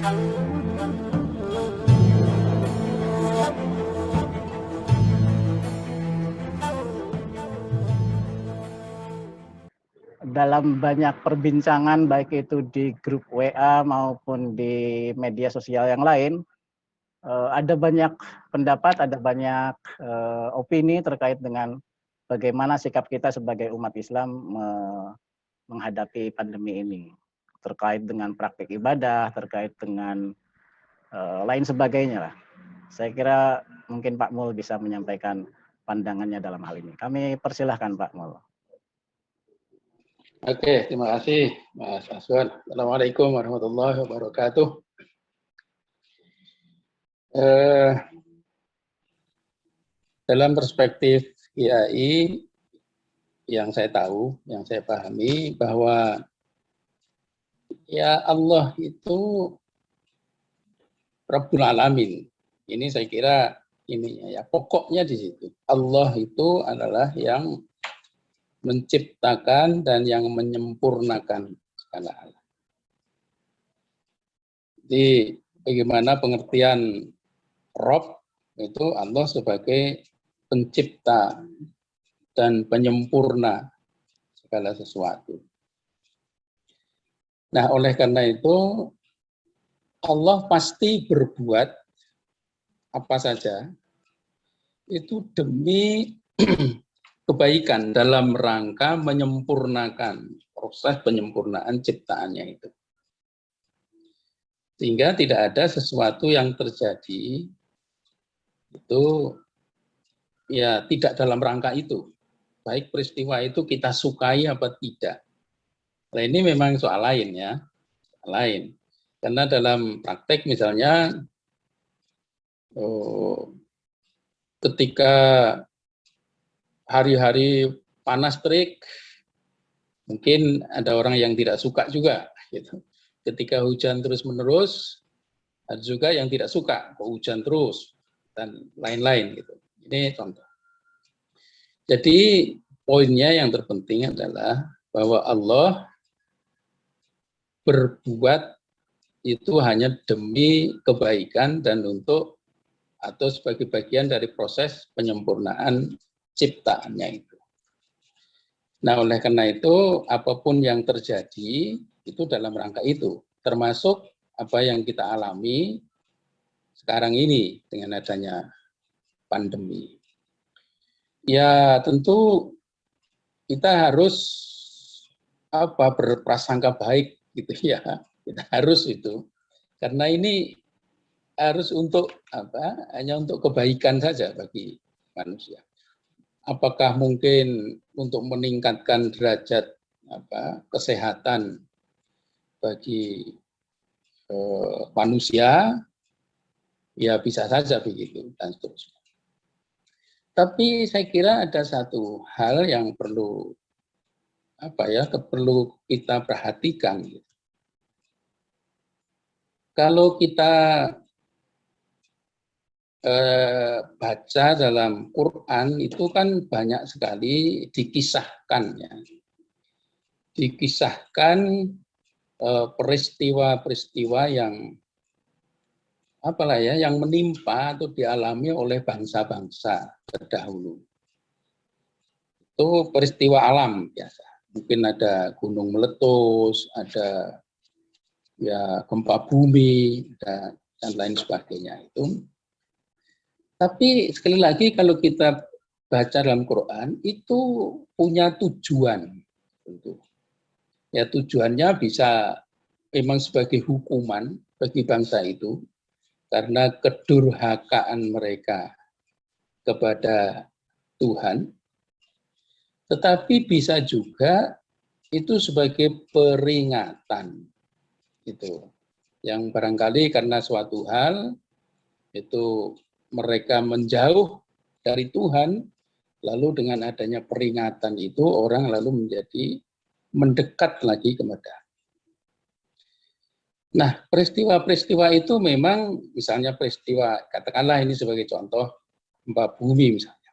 Dalam banyak perbincangan baik itu di grup WA maupun di media sosial yang lain, ada banyak pendapat, ada banyak opini terkait dengan bagaimana sikap kita sebagai umat Islam menghadapi pandemi ini, terkait dengan praktik ibadah, terkait dengan lain sebagainya lah. Saya kira mungkin Pak Mul bisa menyampaikan pandangannya dalam hal ini. Kami persilahkan Pak Mul. Oke, terima kasih Mas Aswan. Assalamualaikum warahmatullahi wabarakatuh. Dalam perspektif IAI yang saya tahu, yang saya pahami bahwa ya Allah itu Rabbul Alamin. Ini saya kira ini ya pokoknya di situ. Allah itu adalah yang menciptakan dan yang menyempurnakan segala hal. Jadi bagaimana pengertian Rob itu Allah sebagai pencipta dan penyempurna segala sesuatu. Nah, oleh karena itu Allah pasti berbuat apa saja itu demi kebaikan dalam rangka menyempurnakan proses penyempurnaan ciptaannya itu. Sehingga tidak ada sesuatu yang terjadi itu ya tidak dalam rangka itu. Baik peristiwa itu kita sukai apa tidak. Nah, ini memang soal lain ya. Soal lain. Karena dalam praktek misalnya ketika hari-hari panas terik, mungkin ada orang yang tidak suka juga. Gitu. Ketika hujan terus-menerus, ada juga yang tidak suka, kok hujan terus, dan lain-lain. Gitu. Ini contoh. Jadi poinnya yang terpenting adalah bahwa Allah berbuat itu hanya demi kebaikan dan untuk atau sebagai bagian dari proses penyempurnaan ciptaannya itu. Nah, oleh karena itu, apapun yang terjadi, itu dalam rangka itu. Termasuk apa yang kita alami sekarang ini dengan adanya pandemi. Ya, tentu kita harus berprasangka baik gitu ya. Kita harus itu. Karena ini harus untuk hanya untuk kebaikan saja bagi manusia. Apakah mungkin untuk meningkatkan derajat kesehatan bagi manusia, ya bisa saja begitu dan seterusnya. Tapi saya kira ada satu hal yang perlu perlu kita perhatikan. Kalau kita baca dalam Quran itu kan banyak sekali dikisahkan ya. Dikisahkan peristiwa-peristiwa yang yang menimpa atau dialami oleh bangsa-bangsa terdahulu. Itu peristiwa alam biasa. Mungkin ada gunung meletus, ada ya gempa bumi dan lain sebagainya itu. Tapi sekali lagi kalau kita baca dalam Quran itu punya tujuan. Tentu. Ya tujuannya bisa memang sebagai hukuman bagi bangsa itu karena kedurhakaan mereka kepada Tuhan. Tetapi bisa juga itu sebagai peringatan. Itu yang barangkali karena suatu hal itu mereka menjauh dari Tuhan, lalu dengan adanya peringatan itu orang lalu menjadi mendekat lagi kepada. Nah, peristiwa-peristiwa itu memang misalnya peristiwa, katakanlah ini sebagai contoh gempa bumi misalnya.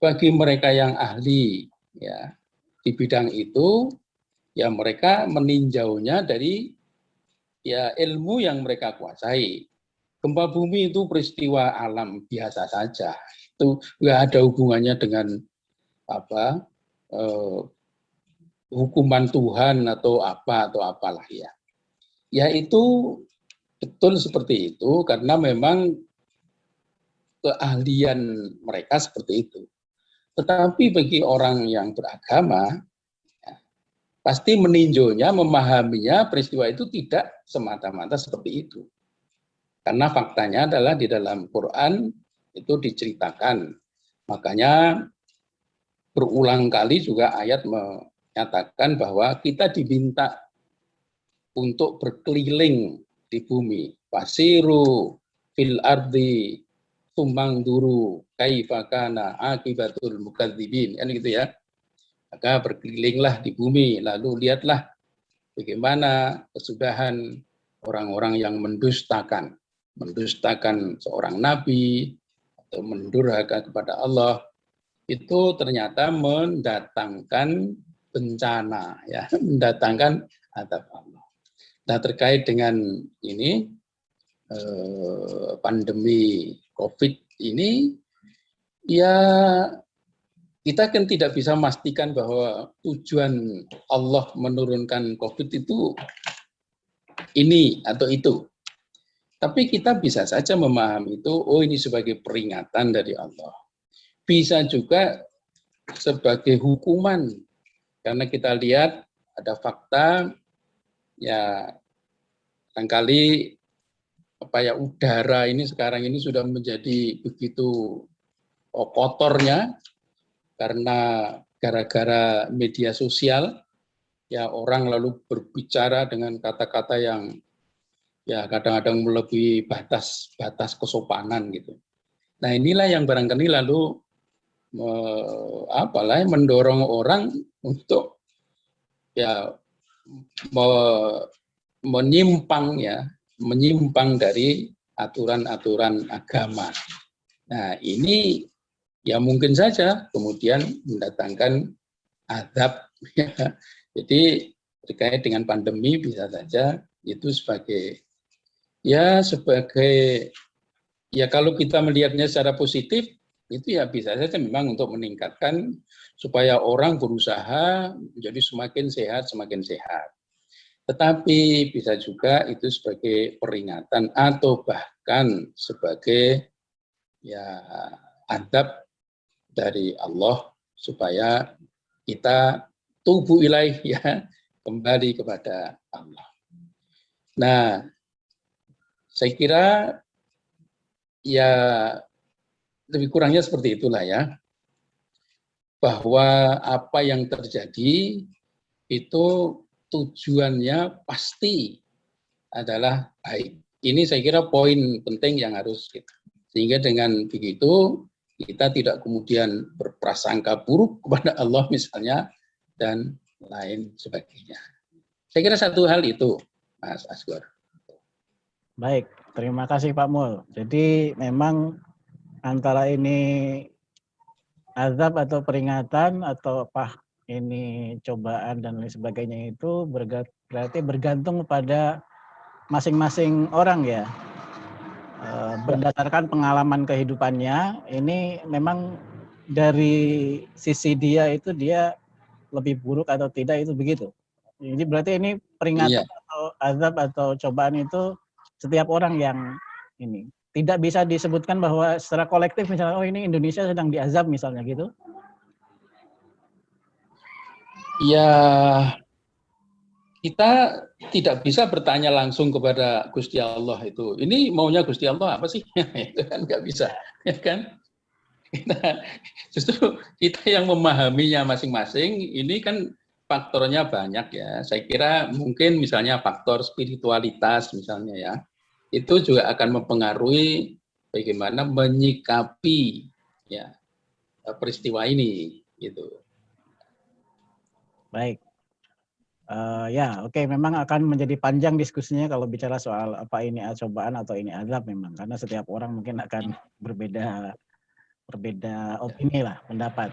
Bagi mereka yang ahli ya di bidang itu, ya mereka meninjaunya dari ya ilmu yang mereka kuasai. Gempa bumi itu peristiwa alam biasa saja. Itu nggak ada hubungannya dengan apa hukuman Tuhan atau apalah ya. Ya itu betul seperti itu karena memang keahlian mereka seperti itu. Tetapi bagi orang yang beragama, ya, pasti meninjaunya, memahaminya peristiwa itu tidak semata-mata seperti itu. Karena faktanya adalah di dalam Quran itu diceritakan. Makanya berulang kali juga ayat menyatakan bahwa kita diminta untuk berkeliling di bumi. Fasiru fil ardi tumbang duru kaifakana akibatul mukadzibin, kan gitu ya. Maka berkelilinglah di bumi, lalu lihatlah bagaimana kesudahan orang-orang yang mendustakan seorang nabi atau mendurhaka kepada Allah, itu ternyata mendatangkan bencana, ya, mendatangkan azab Allah. Nah, terkait dengan ini pandemi COVID ini, ya kita kan tidak bisa memastikan bahwa tujuan Allah menurunkan COVID itu ini atau itu. Tapi kita bisa saja memahami itu, oh ini sebagai peringatan dari Allah. Bisa juga sebagai hukuman, karena kita lihat ada fakta, ya barangkali udara ini sekarang ini sudah menjadi begitu kotornya karena gara-gara media sosial, ya orang lalu berbicara dengan kata-kata yang ya kadang-kadang melebihi batas kesopanan gitu. Nah, inilah yang barangkali lalu mendorong orang untuk ya menyimpang dari aturan-aturan agama. Nah, ini ya mungkin saja kemudian mendatangkan azab. Jadi terkait dengan pandemi bisa saja itu sebagai kalau kita melihatnya secara positif, itu ya bisa saja memang untuk meningkatkan supaya orang berusaha menjadi semakin sehat. Tetapi bisa juga itu sebagai peringatan atau bahkan sebagai ya adab dari Allah supaya kita tubu ilaih, ya, kembali kepada Allah. Nah, saya kira ya lebih kurangnya seperti itulah ya, bahwa apa yang terjadi itu tujuannya pasti adalah baik. Ini saya kira poin penting yang harus kita. Sehingga dengan begitu kita tidak kemudian berprasangka buruk kepada Allah misalnya dan lain sebagainya. Saya kira satu hal itu, Mas Asgor. Baik, terima kasih Pak Mul. Jadi memang antara ini azab atau peringatan atau apa ini cobaan dan lain sebagainya itu berarti bergantung pada masing-masing orang ya. Berdasarkan pengalaman kehidupannya, ini memang dari sisi dia itu dia lebih buruk atau tidak itu begitu. Jadi berarti ini peringatan atau azab atau cobaan itu setiap orang yang ini. Tidak bisa disebutkan bahwa secara kolektif misalnya, oh ini Indonesia sedang diazab misalnya gitu. Ya, kita tidak bisa bertanya langsung kepada Gusti Allah itu. Ini maunya Gusti Allah apa sih? Itu kan nggak bisa, ya kan? Justru kita yang memahaminya masing-masing, ini kan faktornya banyak ya. Saya kira mungkin misalnya faktor spiritualitas misalnya ya, itu juga akan mempengaruhi bagaimana menyikapi ya peristiwa ini gitu. Baik. Oke. Memang akan menjadi panjang diskusinya kalau bicara soal apa ini cobaan atau ini azab memang, karena setiap orang mungkin akan berbeda opini lah, pendapat.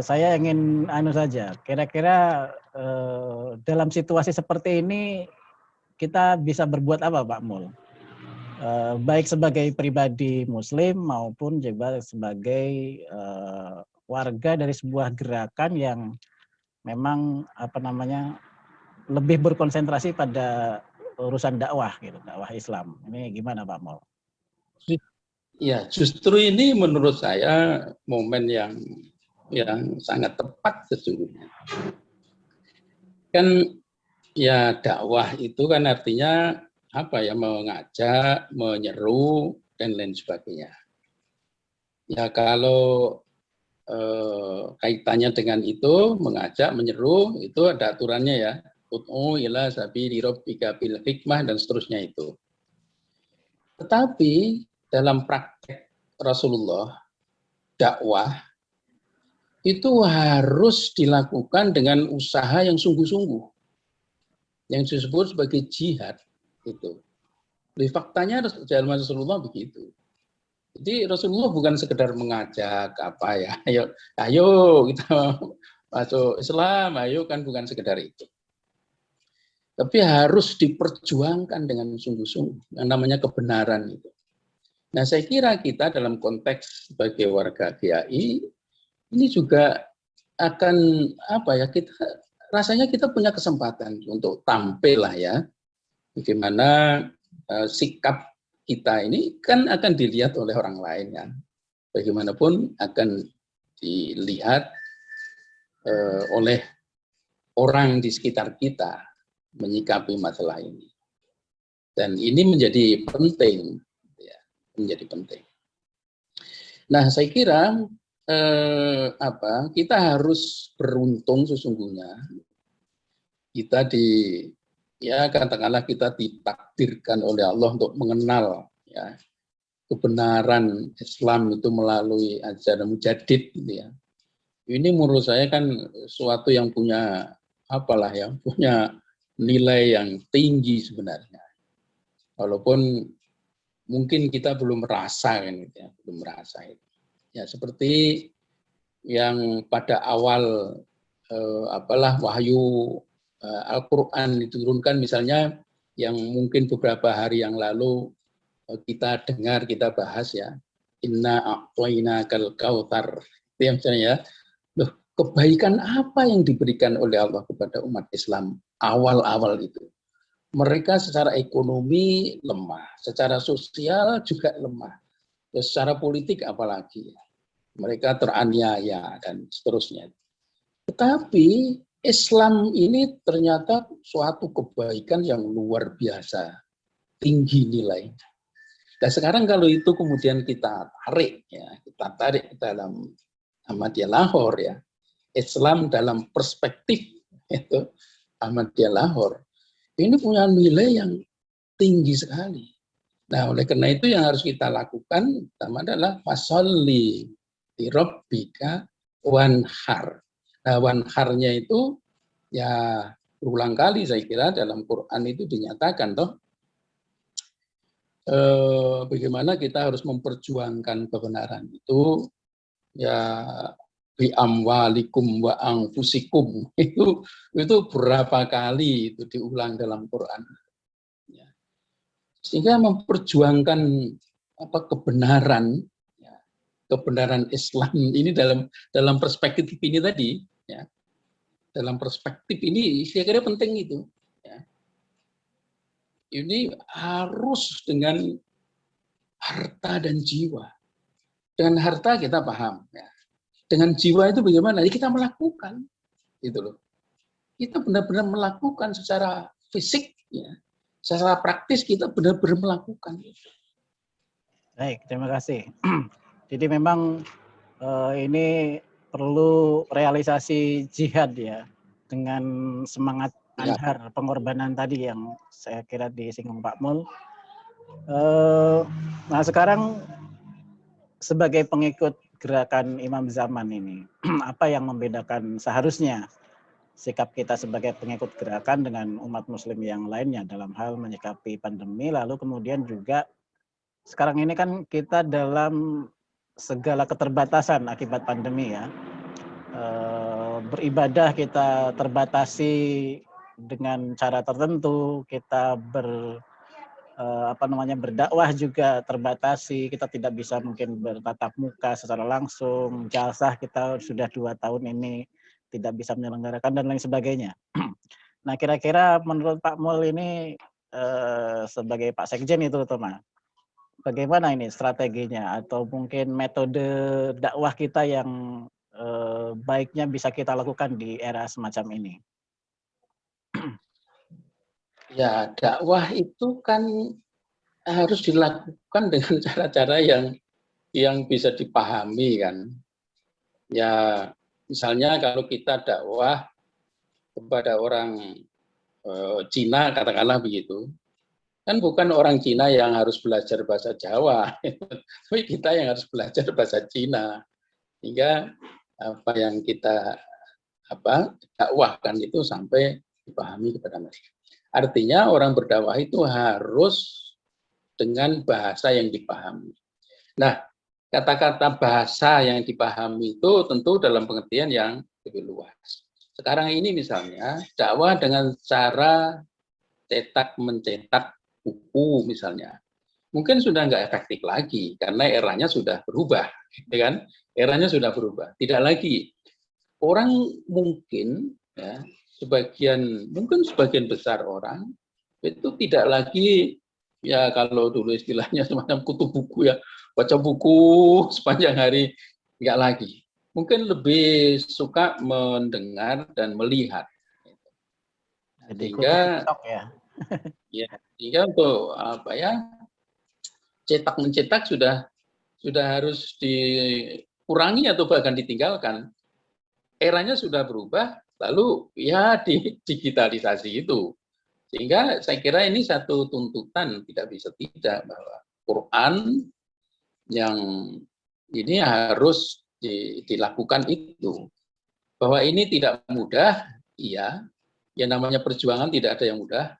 Saya ingin saja, kira-kira dalam situasi seperti ini kita bisa berbuat apa Pak Mul? Baik sebagai pribadi Muslim maupun juga sebagai warga dari sebuah gerakan yang memang lebih berkonsentrasi pada urusan dakwah gitu, dakwah Islam. Ini gimana Pak Mul? Ya, justru ini menurut saya momen yang sangat tepat sesungguhnya. Kan ya dakwah itu kan artinya apa ya, mengajak, menyeru dan lain sebagainya. Ya kalau kaitannya dengan itu, mengajak, menyeru, itu ada aturannya ya. Ud'u ila sabili rabbika bil hikmah dan seterusnya itu. Tetapi dalam praktek Rasulullah, dakwah itu harus dilakukan dengan usaha yang sungguh-sungguh, yang disebut sebagai jihad itu. Jadi faktanya dalam Rasulullah begitu. Jadi Rasulullah bukan sekedar mengajak apa ya, ayo kita masuk Islam, ayo, kan bukan sekedar itu. Tapi harus diperjuangkan dengan sungguh-sungguh, yang namanya kebenaran itu. Nah, saya kira kita dalam konteks sebagai warga GAI ini juga akan apa ya, kita rasanya kita punya kesempatan untuk tampil lah ya, bagaimana sikap kita ini kan akan dilihat oleh orang lain kan. Bagaimanapun akan dilihat oleh orang di sekitar kita menyikapi masalah ini. Dan ini menjadi penting, ya, menjadi penting. Nah, saya kira kita harus beruntung sesungguhnya. Kita katakanlah kita ditakdirkan oleh Allah untuk mengenal ya kebenaran Islam itu melalui ajaran mujaddid gitu ya. Ini menurut saya kan suatu yang punya punya nilai yang tinggi sebenarnya. Walaupun mungkin kita belum merasa kan gitu ya, belum merasa itu. Ya seperti yang pada awal wahyu Al-Qur'an diturunkan misalnya, yang mungkin beberapa hari yang lalu kita dengar, kita bahas ya, inna a'tainakal kautsar. Itu yang misalnya ya, loh, kebaikan apa yang diberikan oleh Allah kepada umat Islam awal-awal itu? Mereka secara ekonomi lemah, secara sosial juga lemah, ya, secara politik apalagi. Mereka teraniaya dan seterusnya. Tetapi Islam ini ternyata suatu kebaikan yang luar biasa, tinggi nilainya. Dan sekarang kalau itu kemudian kita tarik ke dalam Ahmadiyah Lahore ya, Islam dalam perspektif itu Ahmadiyah Lahore, ini punya nilai yang tinggi sekali. Nah, oleh karena itu yang harus kita lakukan pertama adalah fasolli li rabbika wanhar. Nah, wanharnya itu ya berulang kali saya kira dalam Quran itu dinyatakan bagaimana kita harus memperjuangkan kebenaran itu ya bi amwalikum wa anfusikum, itu berapa kali itu diulang dalam Quran ya. Sehingga memperjuangkan kebenaran ya, kebenaran Islam ini dalam perspektif ini tadi ya, dalam perspektif ini saya kira penting itu ya. Ini harus dengan harta dan jiwa. Dengan harta kita paham ya. Dengan jiwa itu bagaimana? Ya, kita melakukan gitu loh. Kita benar-benar melakukan secara fisik ya. Secara praktis kita benar-benar melakukan. Baik, terima kasih. Jadi memang ini perlu realisasi jihad ya, dengan semangat anhar pengorbanan tadi yang saya kira disinggung Pak Mul. Nah sekarang sebagai pengikut gerakan Imam Zaman ini, apa yang membedakan seharusnya sikap kita sebagai pengikut gerakan dengan umat muslim yang lainnya dalam hal menyikapi pandemi, lalu kemudian juga sekarang ini kan kita dalam segala keterbatasan akibat pandemi ya, beribadah kita terbatasi dengan cara tertentu, kita berdakwah juga terbatasi, kita tidak bisa mungkin bertatap muka secara langsung, jalsah kita sudah 2 tahun ini tidak bisa menyelenggarakan dan lain sebagainya. Nah, kira-kira menurut Pak Mul ini sebagai Pak Sekjen itu terutama, bagaimana ini strateginya atau mungkin metode dakwah kita yang baiknya bisa kita lakukan di era semacam ini? Ya, dakwah itu kan harus dilakukan dengan cara-cara yang bisa dipahami kan. Ya, misalnya kalau kita dakwah kepada orang Cina, katakanlah begitu, kan bukan orang Cina yang harus belajar bahasa Jawa, tapi kita yang harus belajar bahasa Cina. Hingga apa yang kita dakwahkan itu sampai dipahami kepada mereka. Artinya orang berdakwah itu harus dengan bahasa yang dipahami. Nah, kata-kata bahasa yang dipahami itu tentu dalam pengertian yang lebih luas. Sekarang ini misalnya dakwah dengan cara mencetak buku misalnya, mungkin sudah nggak efektif lagi karena eranya sudah berubah, kan? Eranya sudah berubah. Tidak lagi orang mungkin ya mungkin sebagian besar orang itu tidak lagi ya kalau dulu istilahnya semacam kutu buku ya, baca buku sepanjang hari, nggak lagi. Mungkin lebih suka mendengar dan melihat. Jadi kutu Sehingga TikTok ya. sehingga untuk cetak mencetak sudah harus dikurangi atau bahkan ditinggalkan. Eranya sudah berubah, lalu ya di digitalisasi itu. Sehingga saya kira ini satu tuntutan tidak bisa tidak bahwa Quran yang ini harus dilakukan itu. Bahwa ini tidak mudah, iya. Yang namanya perjuangan tidak ada yang mudah.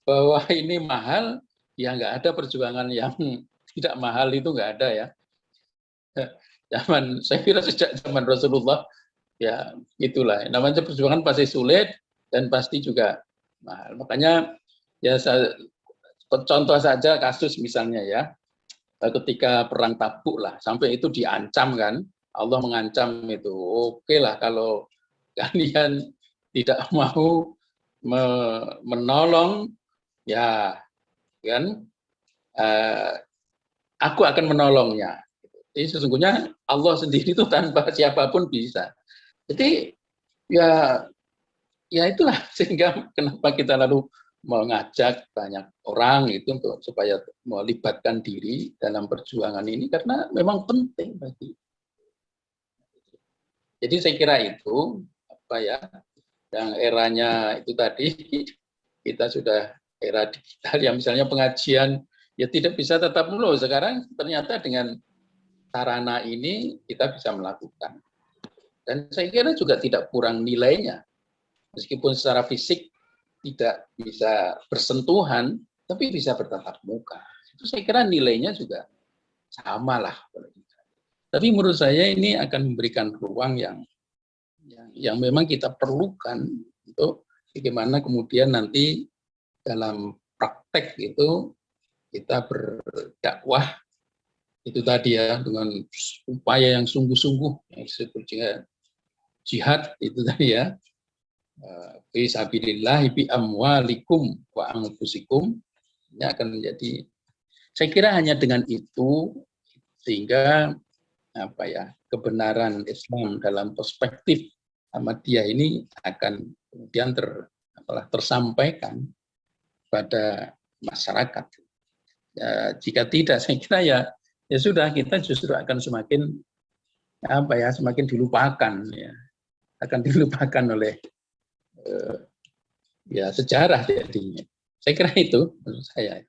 Bahwa ini mahal, ya nggak ada perjuangan yang tidak mahal itu nggak ada ya. Saya kira sejak zaman Rasulullah ya itulah. Namanya perjuangan pasti sulit dan pasti juga mahal. Makanya ya contoh saja kasus misalnya ya, ketika perang Tabuk lah, sampai itu diancam kan, Allah mengancam itu, oke lah kalau kalian tidak mau menolong, ya kan, aku akan menolongnya. Jadi sesungguhnya Allah sendiri itu tanpa siapapun bisa. Jadi ya itulah sehingga kenapa kita lalu mengajak banyak orang itu untuk supaya melibatkan diri dalam perjuangan ini karena memang penting bagi. Jadi saya kira itu yang eranya itu tadi kita sudah era digital yang misalnya pengajian ya tidak bisa tetap mulu. Sekarang ternyata dengan sarana ini kita bisa melakukan. Dan saya kira juga tidak kurang nilainya. Meskipun secara fisik tidak bisa bersentuhan, tapi bisa bertatap muka. Itu saya kira nilainya juga sama lah. Tapi menurut saya ini akan memberikan ruang yang memang kita perlukan untuk bagaimana kemudian nanti dalam praktek itu kita berdakwah itu tadi ya dengan upaya yang sungguh-sungguh yang disebut jihad itu tadi ya. Fi sabilillah bi amwalikum wa anfusikum, ini akan menjadi, saya kira hanya dengan itu sehingga kebenaran Islam dalam perspektif Ahmadiyah ini akan kemudian tersampaikan pada masyarakat. Ya, jika tidak, saya kira ya sudah, kita justru akan semakin semakin dilupakan ya, akan dilupakan oleh sejarah jadinya. Saya kira itu menurut saya.